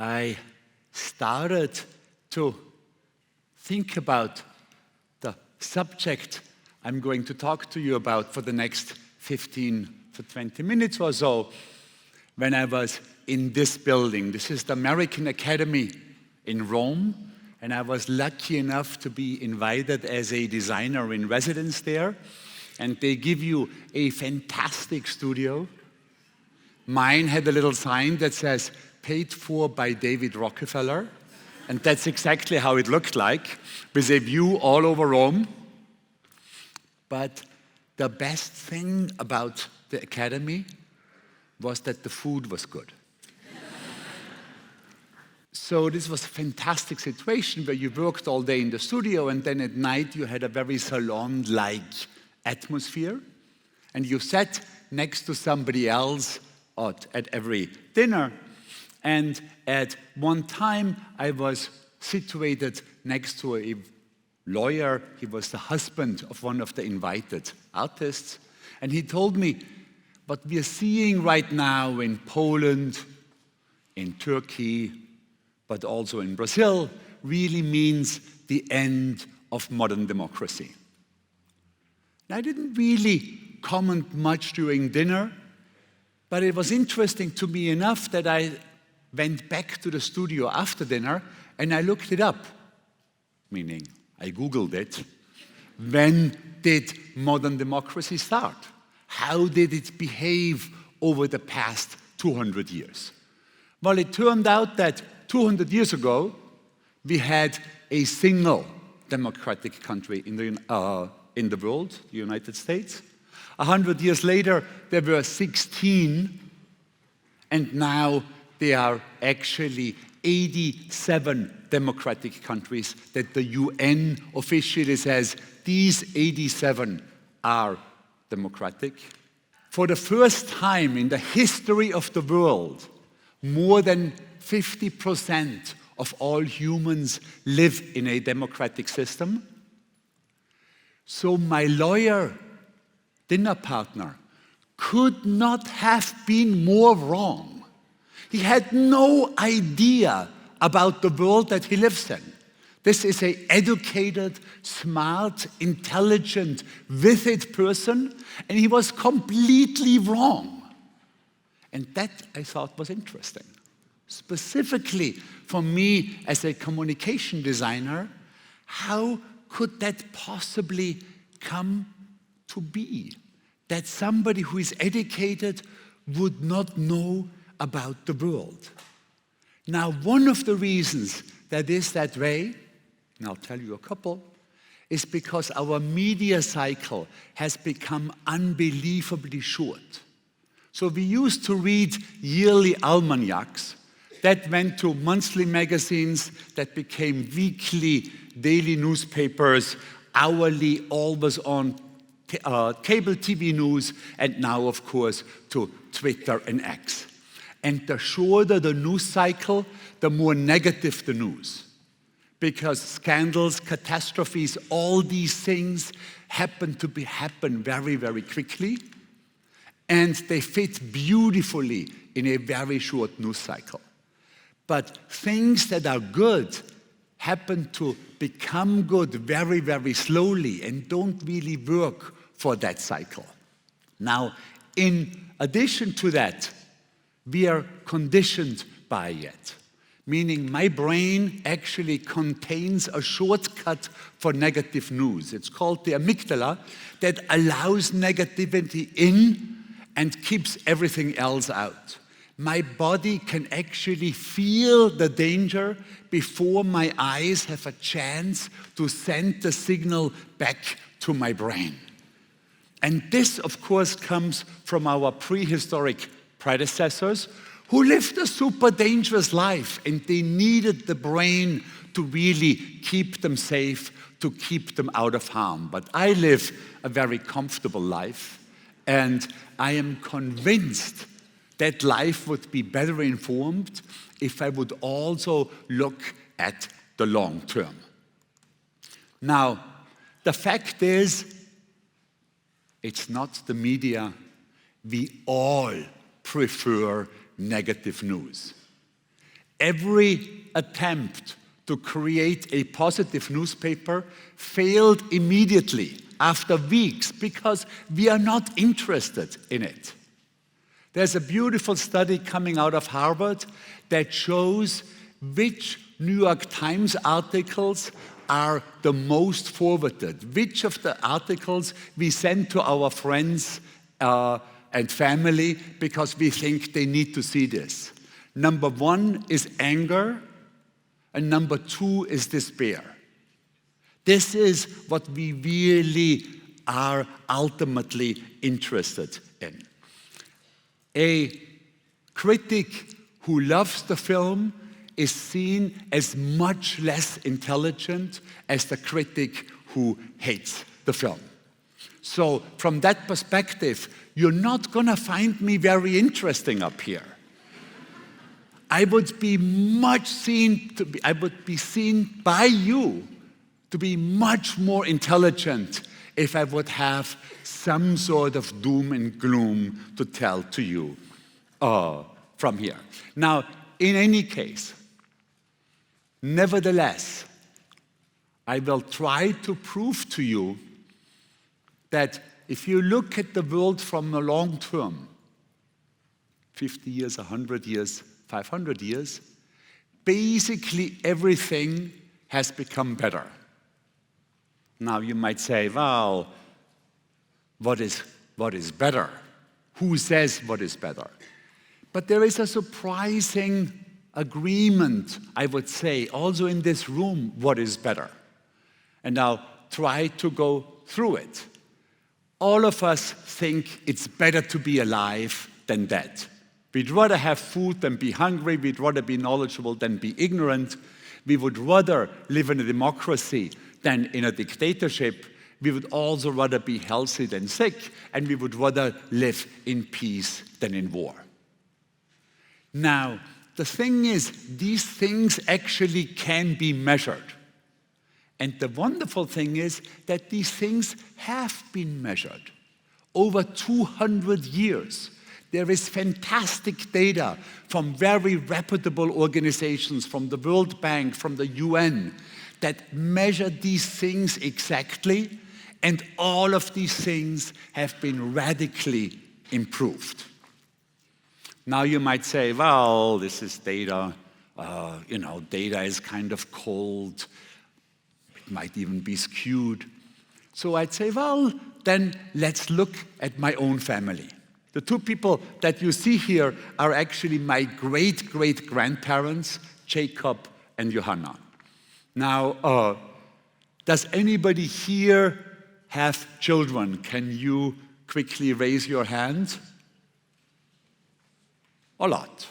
I started to think about the subject I'm going to talk to you about for the next 15 to 20 minutes or so when I was in this building. This is the American Academy in Rome, and I was lucky enough to be invited as a designer in residence there. And they give you a fantastic studio. Mine had a little sign that says, "Paid for by David Rockefeller." And that's exactly how it looked like, with a view all over Rome. But the best thing about the academy was that the food was good. So this was a fantastic situation where you worked all day in the studio, and then at night you had a very salon-like atmosphere, and you sat next to somebody else at every dinner. And at one time, I was situated next to a lawyer. He was the husband of one of the invited artists. And he told me, what we are seeing right now in Poland, in Turkey, but also in Brazil, really means the end of modern democracy. I didn't really comment much during dinner, but it was interesting to me enough that I went back to the studio after dinner and I looked it up, meaning I Googled it. When did modern democracy start? How did it behave over the past 200 years? Well, it turned out that 200 years ago, we had a single democratic country in the world, the United States. 100 years later, there were 16, and now there are actually 87 democratic countries that the UN officially says these 87 are democratic. For the first time in the history of the world, more than 50% of all humans live in a democratic system. So my lawyer, dinner partner, could not have been more wrong. He had no idea about the world that he lives in. This is an educated, smart, intelligent, with it person, and he was completely wrong. And that, I thought, was interesting. Specifically for me as a communication designer, how could that possibly come to be? That somebody who is educated would not know about the world. Now, one of the reasons that is that way, and I'll tell you a couple, is because our media cycle has become unbelievably short. So we used to read yearly almanacs that went to monthly magazines, that became weekly, daily newspapers, hourly, always on cable TV news, and now, of course, to Twitter and X. And the shorter the news cycle, the more negative the news. Because scandals, catastrophes, all these things happen very, very quickly, and they fit beautifully in a very short news cycle. But things that are good happen to become good very, very slowly and don't really work for that cycle. Now, in addition to that, we are conditioned by it. Meaning my brain actually contains a shortcut for negative news. It's called the amygdala, that allows negativity in and keeps everything else out. My body can actually feel the danger before my eyes have a chance to send the signal back to my brain. And this, of course, comes from our prehistoric predecessors who lived a super dangerous life, and they needed the brain to really keep them safe, to keep them out of harm. But I live a very comfortable life, and I am convinced that life would be better informed if I would also look at the long term. Now, the fact is, it's not the media. We all prefer negative news. Every attempt to create a positive newspaper failed immediately after weeks because we are not interested in it. There's a beautiful study coming out of Harvard that shows which New York Times articles are the most forwarded, which of the articles we send to our friends and family because we think they need to see this. Number 1 is anger, and number 2 is despair. This is what we really are ultimately interested in. A critic who loves the film is seen as much less intelligent as the critic who hates the film. So from that perspective, you're not going to find me very interesting up here. I would be seen by you to be much more intelligent if I would have some sort of doom and gloom to tell to you from here. Now, in any case, nevertheless, I will try to prove to you that if you look at the world from a long term, 50 years, 100 years, 500 years, basically everything has become better. Now you might say, well, what is better? Who says what is better? But there is a surprising agreement, I would say, also in this room, what is better. And I'll try to go through it. All of us think it's better to be alive than dead. We'd rather have food than be hungry. We'd rather be knowledgeable than be ignorant. We would rather live in a democracy than in a dictatorship. We would also rather be healthy than sick, and we would rather live in peace than in war. Now, the thing is, these things actually can be measured. And the wonderful thing is that these things have been measured over 200 years. There is fantastic data from very reputable organizations, from the World Bank, from the UN, that measure these things exactly, and all of these things have been radically improved. Now you might say, well, this is data. Data is kind of cold. It might even be skewed. So I'd say, well, then let's look at my own family. The two people that you see here are actually my great-great-grandparents, Jacob and Johanna. Now, does anybody here have children? Can you quickly raise your hand? A lot.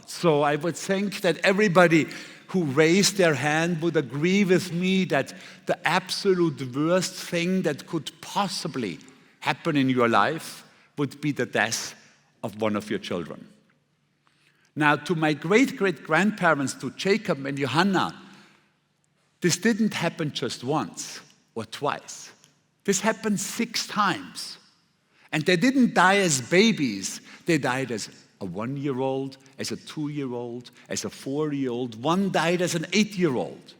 So I would think that everybody who raised their hand would agree with me that the absolute worst thing that could possibly happen in your life would be the death of one of your children. Now, to my great-great-grandparents, to Jacob and Johanna, this didn't happen just once or twice. This happened 6 times. And they didn't die as babies. They died as a 1-year-old, as a 2-year-old, as a 4-year-old. One died as an 8-year-old.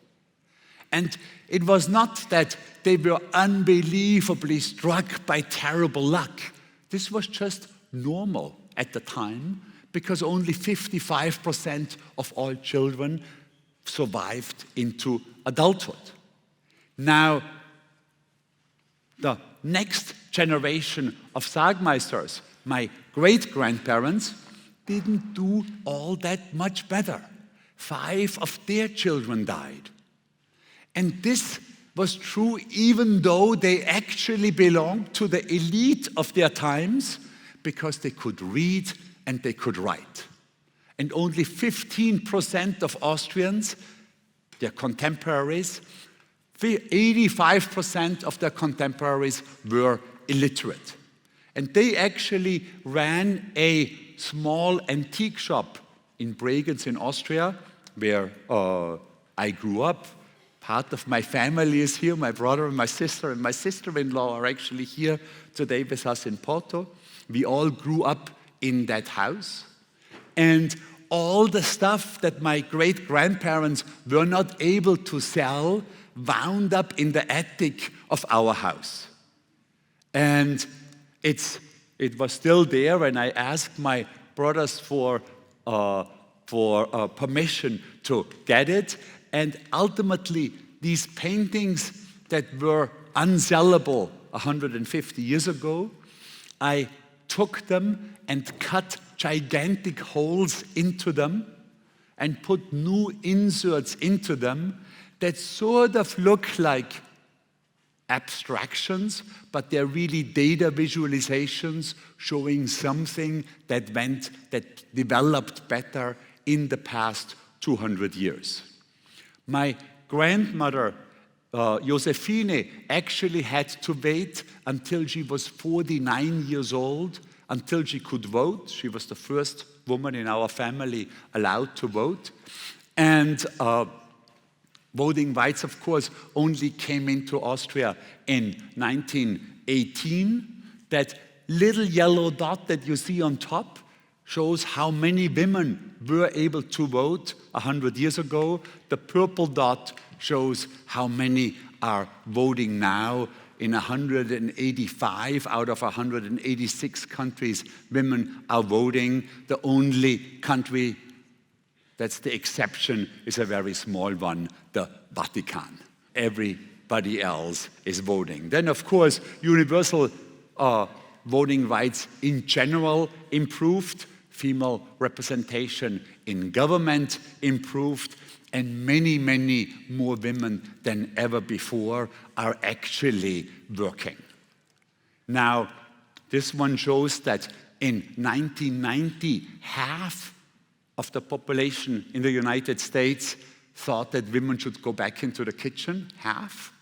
And it was not that they were unbelievably struck by terrible luck. This was just normal at the time because only 55% of all children survived into adulthood. Now, the next generation of Sagmeisters, my great-grandparents, didn't do all that much better. 5 of their children died. And this was true even though they actually belonged to the elite of their times because they could read and they could write. And only 15% of Austrians, their contemporaries, 85% of their contemporaries were illiterate. And they actually ran a small antique shop in Bregenz in Austria, where I grew up. Part of my family is here. My brother and my sister-in-law are actually here today with us in Porto. We all grew up in that house. And all the stuff that my great-grandparents were not able to sell wound up in the attic of our house. And it was still there, and I asked my brothers for permission to get it. And ultimately, these paintings that were unsellable 150 years ago, I took them and cut gigantic holes into them and put new inserts into them that sort of look like abstractions, but they're really data visualizations showing something that developed better in the past 200 years. My grandmother, Josephine, actually had to wait until she was 49 years old until she could vote. She was the first woman in our family allowed to vote. And voting rights, of course, only came into Austria in 1918. That little yellow dot that you see on top shows how many women were able to vote 100 years ago. The purple dot shows how many are voting now. In 185 out of 186 countries, women are voting. The only country that's the exception is a very small one, the Vatican. Everybody else is voting. Then, of course, universal voting rights in general improved. Female representation in government improved. And many, many more women than ever before are actually working. Now, this one shows that in 1990, half of the population in the United States thought that women should go back into the kitchen, half.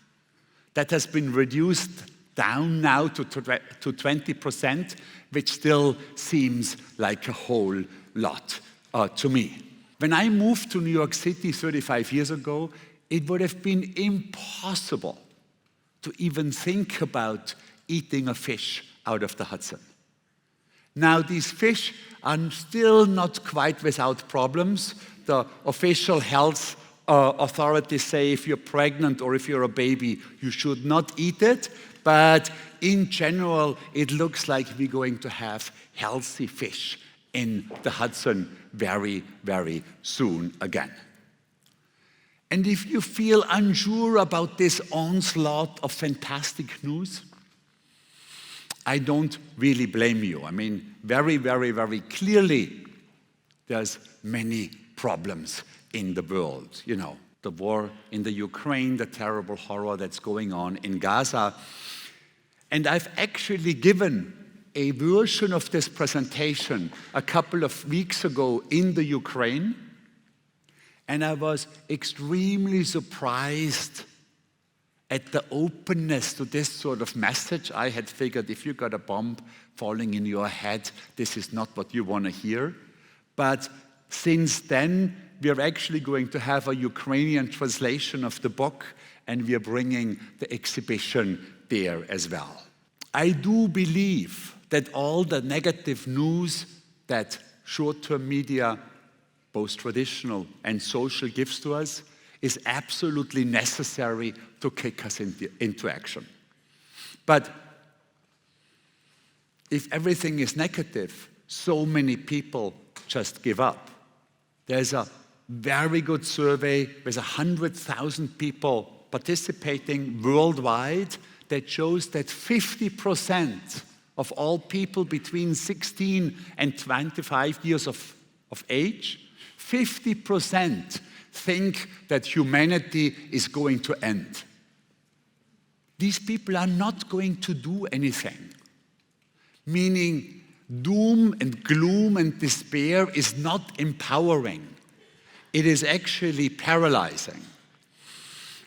That has been reduced down now to 20%, which still seems like a whole lot to me. When I moved to New York City 35 years ago, it would have been impossible to even think about eating a fish out of the Hudson. Now, these fish are still not quite without problems. The official health authorities say if you're pregnant or if you're a baby, you should not eat it. But in general, it looks like we're going to have healthy fish in the Hudson very, very soon again. And if you feel unsure about this onslaught of fantastic news, I don't really blame you. I mean, very, very, very clearly, there's many problems in the world. You know, the war in the Ukraine, the terrible horror that's going on in Gaza. And I've actually given a version of this presentation a couple of weeks ago in the Ukraine, and I was extremely surprised at the openness to this sort of message. I had figured if you got a bomb falling in your head, this is not what you want to hear. But since then, we are actually going to have a Ukrainian translation of the book, and we are bringing the exhibition there as well. I do believe that all the negative news that short-term media, both traditional and social, gives to us is absolutely necessary to kick us into action. But if everything is negative, so many people just give up. There's a very good survey with 100,000 people participating worldwide that shows that 50% of all people between 16 and 25 years of age, 50% think that humanity is going to end. These people are not going to do anything. Meaning, doom and gloom and despair is not empowering. It is actually paralyzing.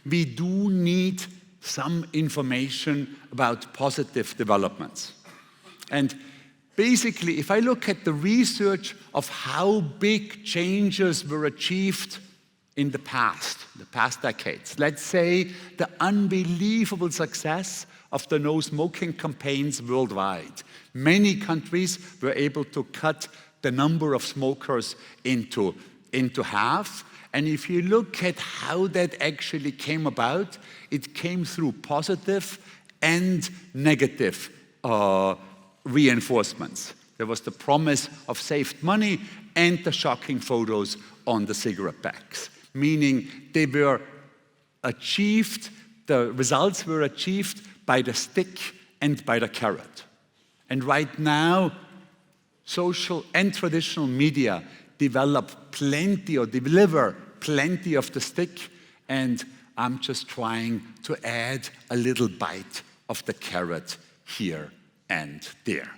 We do need some information about positive developments. And basically, if I look at the research of how big changes were achieved in the past decades, let's say the unbelievable success of the no smoking campaigns worldwide. Many countries were able to cut the number of smokers into half. And if you look at how that actually came about, it came through positive and negative reinforcements. There was the promise of saved money and the shocking photos on the cigarette packs, meaning they were achieved, the results were achieved by the stick and by the carrot. And right now, social and traditional media deliver plenty of the stick, and I'm just trying to add a little bite of the carrot here and there.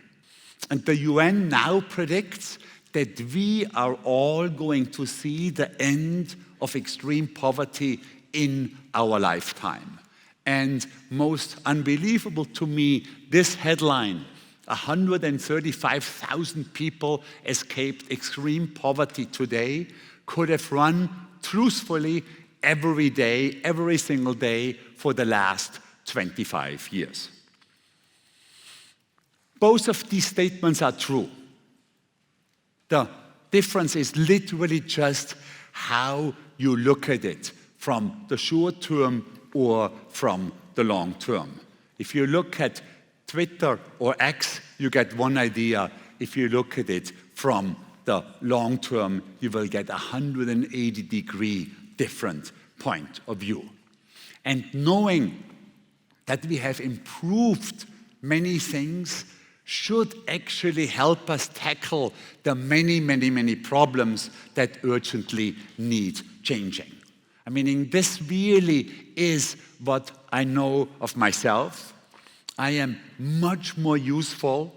And the UN now predicts that we are all going to see the end of extreme poverty in our lifetime. And most unbelievable to me, this headline, 135,000 people escaped extreme poverty today, could have run truthfully every day, every single day for the last 25 years. Both of these statements are true. The difference is literally just how you look at it, from the short term or from the long term. If you look at Twitter or X, you get one idea. If you look at it from the long term, you will get a 180-degree different point of view. And knowing that we have improved many things should actually help us tackle the many, many, many problems that urgently need changing. I mean, this really is what I know of myself. I am much more useful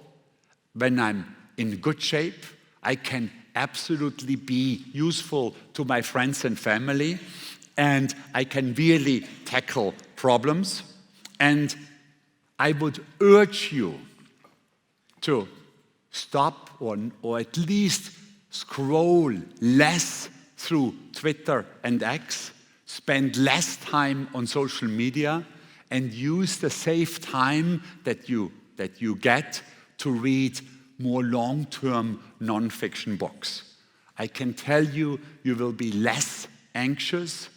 when I'm in good shape. I can absolutely be useful to my friends and family, and I can really tackle problems. And I would urge you to stop or at least scroll less through Twitter and X, spend less time on social media, and use the safe time that you get to read more long-term non-fiction books. I can tell you, you will be less anxious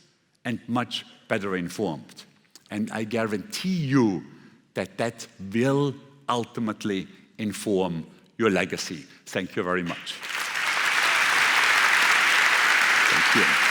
and much better informed. And I guarantee you that that will ultimately inform your legacy. Thank you very much. Thank you.